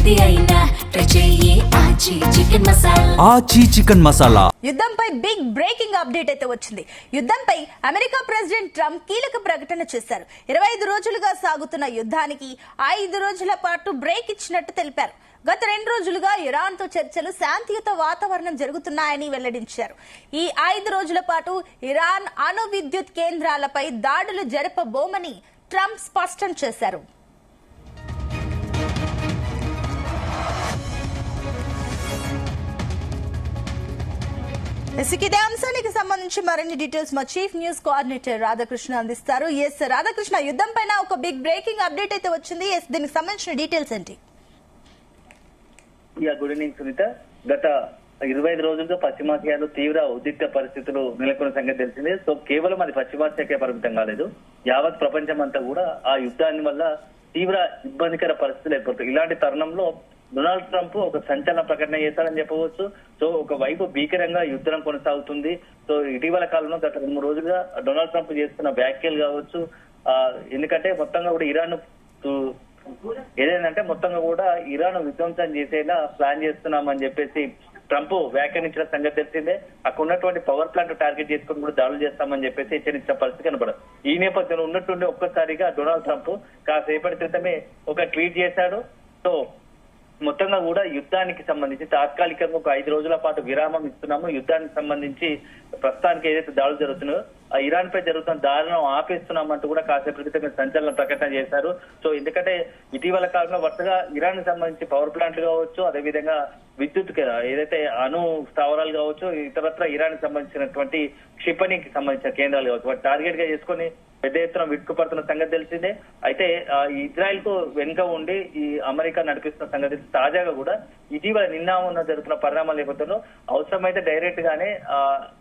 ఏది అయినా ట్రై చెయ్యి ఆచి చికెన్ మసాలా. ఆచి చికెన్ మసాలా. యుద్ధంపై బిగ్ బ్రేకింగ్ అప్డేట్ అయితే వచ్చింది. యుద్ధంపై అమెరికా ప్రెసిడెంట్ ట్రంప్ కీలక ప్రకటన చేశారు. 25 రోజులుగా సాగుతున్న యుద్ధానికి 5 రోజుల పాటు బ్రేక్ ఇచ్చినట్టు తెలిపారు. గత 2 రోజులుగా ఇరాన్ తో చర్చలు శాంతియుత వాతావరణం జరుగుతున్నాయని వెల్లడించారు. ఈ 5 రోజుల పాటు ఇరాన్ అణు విద్యుత్ కేంద్రాలపై దాడులు జరపబోమని ట్రంప్ స్పష్టం చేశారు. ఇదే అంశానికి సంబంధించి మరిన్ని డీటెయిల్స్ మా చీఫ్ న్యూస్ కోఆర్డినేటర్ రాధాకృష్ణ అందిస్తారు. ఎస్ రాధాకృష్ణ, యుద్ధం పైన ఒక బిగ్ బ్రేకింగ్ అప్డేట్ అయితే వచ్చింది. ఎస్, దీనికి సంబంధించిన డీటెయిల్స్ ఏంటి? Good evening Sunitha. గత 25 రోజులుగా పశ్చిమాసియాలో తీవ్ర ఉద్రిక్త పరిస్థితులు నెలకొన్న సంగతి తెలిసిందే. సో కేవలం అది పశ్చిమాసియాకే పరిమితం కాలేదు, యావత్ ప్రపంచం అంతా కూడా ఆ యుద్ధాన్ని వల్ల తీవ్ర ఇబ్బందికర పరిస్థితులు ఏర్పడుతాయి. ఇలాంటి తరుణంలో డొనాల్డ్ ట్రంప్ ఒక సంచలన ప్రకటన చేశారని చెప్పవచ్చు. సో ఒకవైపు భీకరంగా యుద్ధం కొనసాగుతుంది. సో ఇటీవల కాలంలో గత 2-3 రోజులుగా డొనాల్డ్ ట్రంప్ చేస్తున్న వ్యాఖ్యలు కావచ్చు, ఎందుకంటే మొత్తంగా కూడా ఇరాన్ ఏదైందంటే మొత్తంగా కూడా ఇరాన్ విధ్వంసం చేసేలా ప్లాన్ చేస్తున్నామని చెప్పేసి ట్రంప్ వ్యాఖ్యానించిన సంగతి తెలిసిందే. అక్కడ ఉన్నటువంటి పవర్ ప్లాంట్ టార్గెట్ చేసుకుని కూడా దాడులు చేస్తామని చెప్పేసి హెచ్చరించిన పరిస్థితి కనబడదు. ఈ నేపథ్యంలో ఉన్నట్టుండి ఒక్కసారిగా డొనాల్డ్ ట్రంప్ కాసేపటి క్రితమే ఒక ట్వీట్ చేశాడు. సో మొత్తంగా కూడా యుద్ధానికి సంబంధించి తాత్కాలికంగా ఒక 5 రోజుల పాటు విరామం ఇస్తున్నాము. యుద్ధానికి సంబంధించి ప్రస్తుతానికి ఏదైతే దాడులు జరుగుతున్నాయో ఆ ఇరాన్ పై జరుగుతున్న దాడులను ఆపేస్తున్నామంటూ కూడా కాసేపు క్రితం సంచలన ప్రకటన చేశారు. సో ఎందుకంటే ఇటీవల కాలంలో వరుసగా ఇరాన్ కి సంబంధించి పవర్ ప్లాంట్లు కావచ్చు, అదేవిధంగా విద్యుత్ ఏదైతే అణు స్థావరాలు కావచ్చు, ఇతరత్ర ఇరాన్ కి సంబంధించినటువంటి క్షిపణికి సంబంధించిన కేంద్రాలు కావచ్చు, వాటి టార్గెట్ గా చేసుకుని పెద్ద ఎత్తున విట్టుకుపడుతున్న సంగతి తెలిసిందే. అయితే ఇజ్రాయెల్ కు వెనుక ఉండి ఈ అమెరికా నడిపిస్తున్న సంగతి తాజాగా కూడా ఇటీవల నిన్న ఉన్న జరుగుతున్న పరిణామాల నేపథ్యంలో అవసరమైతే డైరెక్ట్ గానే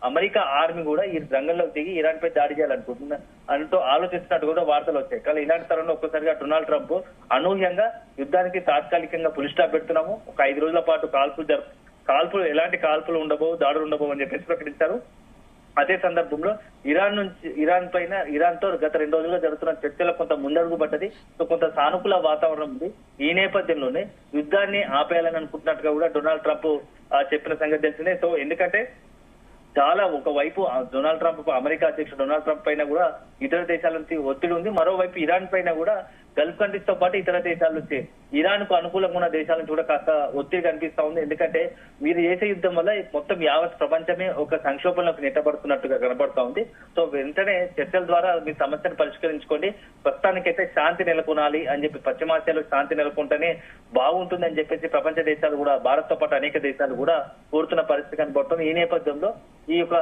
అమెరికా ఆర్మీ కూడా ఈ రంగంలోకి దిగి ఇరాన్ పై దాడి చేయాలనుకుంటున్నా అంటూ ఆలోచిస్తున్నట్టు కూడా వార్తలు వచ్చాయి. కానీ ఇలాంటి తరంలో ఒక్కసారిగా డొనాల్డ్ ట్రంప్ అనూహ్యంగా యుద్ధానికి తాత్కాలికంగా పులి స్టాప్ పెడుతున్నాము, ఒక 5 రోజుల పాటు కాల్పులు ఎలాంటి కాల్పులు ఉండబోవు, దాడులు ఉండబోవు అని చెప్పేసి ప్రకటించారు. అదే సందర్భంలో ఇరాన్ తో గత 2 రోజులుగా జరుగుతున్న చర్చలో కొంత ముందడుగు పడ్డది. సో కొంత సానుకూల వాతావరణం ఉంది. ఈ నేపథ్యంలోనే యుద్ధాన్ని ఆపేయాలని అనుకుంటున్నట్టుగా కూడా డొనాల్డ్ ట్రంప్ చెప్పిన సంగతి తెలిసిందే. సో ఎందుకంటే చాలా ఒకవైపు డొనాల్డ్ ట్రంప్ అమెరికా అధ్యక్షుడు డొనాల్డ్ ట్రంప్ పైన కూడా ఇతర దేశాల నుంచి ఒత్తిడి ఉంది, మరోవైపు ఇరాన్ పైన కూడా గల్ఫ్ కంట్రీస్ తో పాటు ఇతర దేశాల నుంచి ఇరాన్ కు అనుకూలంగా ఉన్న దేశాల నుంచి కూడా కాస్త ఒత్తిడి కనిపిస్తా ఉంది. ఎందుకంటే మీరు చేసే యుద్ధం వల్ల మొత్తం యావత్ ప్రపంచమే ఒక సంక్షోభంలోకి నెట్టబడుతున్నట్టుగా కనబడతా ఉంది. సో వెంటనే చర్చల ద్వారా మీ సమస్యను పరిష్కరించుకోండి, ప్రస్తుతానికైతే శాంతి నెలకొనాలి అని చెప్పి పశ్చిమాసియాలో శాంతి నెలకొంటేనే బాగుంటుంది అని చెప్పేసి ప్రపంచ దేశాలు కూడా భారత్ తో పాటు అనేక దేశాలు కూడా కోరుతున్న పరిస్థితి కనబడుతుంది. ఈ నేపథ్యంలో ఈ యొక్క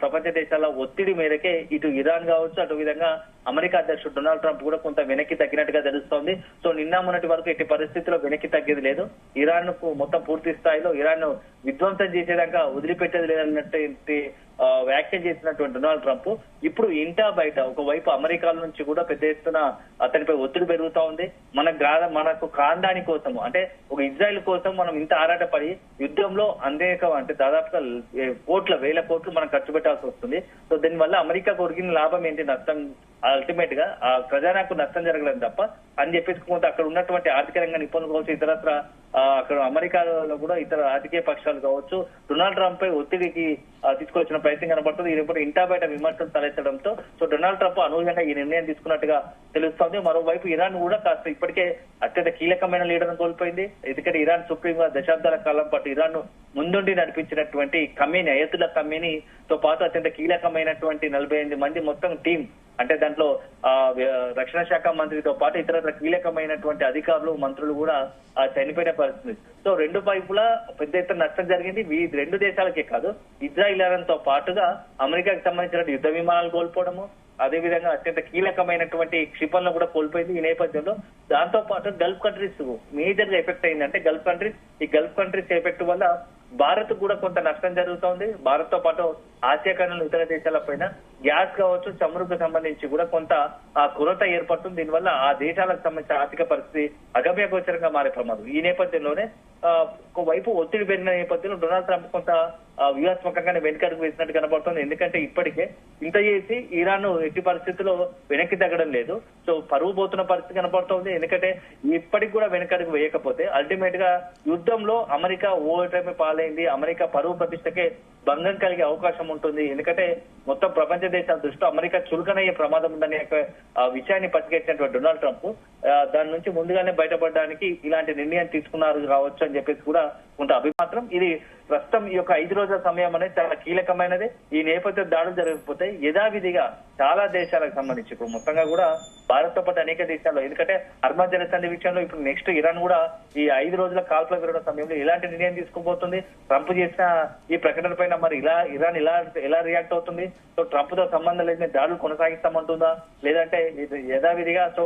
ప్రపంచ దేశాల ఒత్తిడి మేరకే ఇటు ఇరాన్ కావచ్చు, అటు విధంగా అమెరికా అధ్యక్షుడు డొనాల్డ్ ట్రంప్ కూడా కొంత వెనక్కి తగ్గినట్టుగా తెలుస్తోంది. సో నిన్న మొన్నటి వరకు ఎట్టి పరిస్థితుల్లో వెనక్కి తగ్గేది లేదు, ఇరాన్ కు మొత్తం పూర్తి స్థాయిలో ఇరాన్ విధ్వంసం చేసేదాకా వదిలిపెట్టేది లేదన్నట్టు వ్యాఖ్య చేసినటువంటి డొనాల్డ్ ట్రంప్ ఇప్పుడు ఇంటా బయట ఒకవైపు అమెరికా నుంచి కూడా పెద్ద ఎత్తున అతనిపై ఒత్తిడి పెరుగుతా ఉంది. మనకు కాందాని కోసం అంటే ఒక ఇజ్రాయెల్ కోసం మనం ఇంత ఆరాటపడి యుద్ధంలో అంటే దాదాపుగా వేల కోట్లు మనం ఖర్చు పెట్టాల్సి వస్తుంది. సో దీనివల్ల అమెరికా కొరిగిన లాభం ఏంటి, నష్టం అల్టిమేట్ గా ఆ ఖజానాకు నష్టం జరగలేదు తప్ప అని చెప్పేసి కొంత అక్కడ ఉన్నటువంటి ఆర్థిక రంగ నిపుణులు కావచ్చు, ఇతరత్ర అక్కడ అమెరికాలో కూడా ఇతర రాజకీయ పక్షాలు కావచ్చు డొనాల్డ్ ట్రంప్ పై ఒత్తిడికి తీసుకొచ్చిన ప్రయత్నం కనబడుతుంది. ఇది ఇప్పుడు ఇంటా బయట విమర్శలు తలెత్తడంతో సో డొనాల్డ్ ట్రంప్ అనూహ్యంగా ఈ నిర్ణయం తీసుకున్నట్టుగా తెలుస్తోంది. మరోవైపు ఇరాన్ కూడా కాస్త ఇప్పటికే అత్యంత కీలకమైన లీడర్ను కోల్పోయింది. ఎందుకంటే ఇరాన్ సుప్రీం గా దశాబ్దాల కాలం పాటు ఇరాన్ ముందుండి నడిపించినటువంటి అయతుల్లా ఖమేనీ తో పాటు అత్యంత కీలకమైనటువంటి 48 మంది మొత్తం టీం, అంటే దాంట్లో రక్షణ శాఖ మంత్రితో పాటు ఇతర కీలకమైనటువంటి అధికారులు మంత్రులు కూడా చనిపోయిన పరిస్థితి. సో 2 వైపులా పెద్ద ఎత్తున నష్టం జరిగింది. ఈ 2 దేశాలకే కాదు, ఇజ్రాయిల్ తో పాటుగా అమెరికాకి సంబంధించిన యుద్ధ విమానాలు కోల్పోవడము, అదేవిధంగా అత్యంత కీలకమైనటువంటి క్షిపణులు కూడా కోల్పోయింది. ఈ నేపథ్యంలో దాంతో పాటు గల్ఫ్ కంట్రీస్ మేజర్ గా ఎఫెక్ట్ అయిందంటే ఈ గల్ఫ్ కంట్రీస్ ఎఫెక్ట్ వల్ల భారత్ కూడా కొంత నష్టం జరుగుతోంది. భారత్ తో పాటు ఆసియా ఖండంలో ఇతర దేశాల పైన గ్యాస్ కావచ్చు, చమురుకు సంబంధించి కూడా కొంత కొరత ఏర్పడుతుంది. దీనివల్ల ఆ దేశాలకు సంబంధించిన ఆర్థిక పరిస్థితి అగమ్యగోచరంగా మారే ప్రమాదం. ఈ నేపథ్యంలోనే ఒకవైపు ఒత్తిడి పెరిగిన నేపథ్యంలో డొనాల్డ్ ట్రంప్ కొంత వ్యూహాత్మకంగానే వెనుకడుగు వేసినట్టు కనబడుతుంది. ఎందుకంటే ఇప్పటికే ఇంత చేసి ఇరాన్ ఎట్టి పరిస్థితుల్లో వెనక్కి తగ్గడం లేదు. సో పరువు పోతున్న పరిస్థితి కనబడుతోంది. ఎందుకంటే ఇప్పటికి కూడా వెనకడుగు వేయకపోతే అల్టిమేట్ గా యుద్ధంలో అమెరికా ఓటమి పాలైంది, అమెరికా పరువు ప్రతిష్టకే భంగం కలిగే అవకాశం ఉంటుంది. ఎందుకంటే మొత్తం ప్రపంచ దేశాల దృష్టిలో అమెరికా చురుకనయ్యే ప్రమాదం ఉందనే విషయాన్ని పసిగట్టినటువంటి డొనాల్డ్ ట్రంప్ దాని నుంచి ముందుగానే బయటపడడానికి ఇలాంటి నిర్ణయం తీసుకున్నారు కావచ్చు అని చెప్పేసి కూడా కొంత అభిమాత్రం. ఇది ప్రస్తుతం ఈ యొక్క 5 రోజుల సమయం అనేది చాలా కీలకమైనది. ఈ నేపథ్యం దాడులు జరగకపోతే యథావిధిగా చాలా దేశాలకు సంబంధించి ఇప్పుడు మొత్తంగా కూడా భారత్ తో పాటు అనేక దేశాల్లో, ఎందుకంటే హర్మజ్ జలసంధి విషయంలో ఇప్పుడు నెక్స్ట్ ఇరాన్ కూడా ఈ 5 రోజుల కాల్పుల విరమణ సమయంలో ఎలాంటి నిర్ణయం తీసుకోబోతుంది, ట్రంప్ చేసిన ఈ ప్రకటన పైన మరి ఇరాన్ ఎలా రియాక్ట్ అవుతుంది, సో ట్రంప్ తో సంబంధం లేని దాడులు కొనసాగిస్తామంటుందా లేదంటే యథావిధిగా సో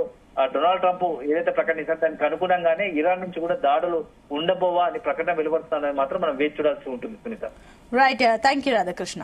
డొనాల్డ్ ట్రంప్ ఏదైతే ప్రకటించారో దానికి అనుగుణంగానే ఇరాన్ నుంచి కూడా దాడులు ఉండబోవా అని ప్రకటన వెలువడుతుందని మాత్రం మనం వేచి చూడాల్సి ఉంటుంది. Sunitha, right, thank you Radhakrishna.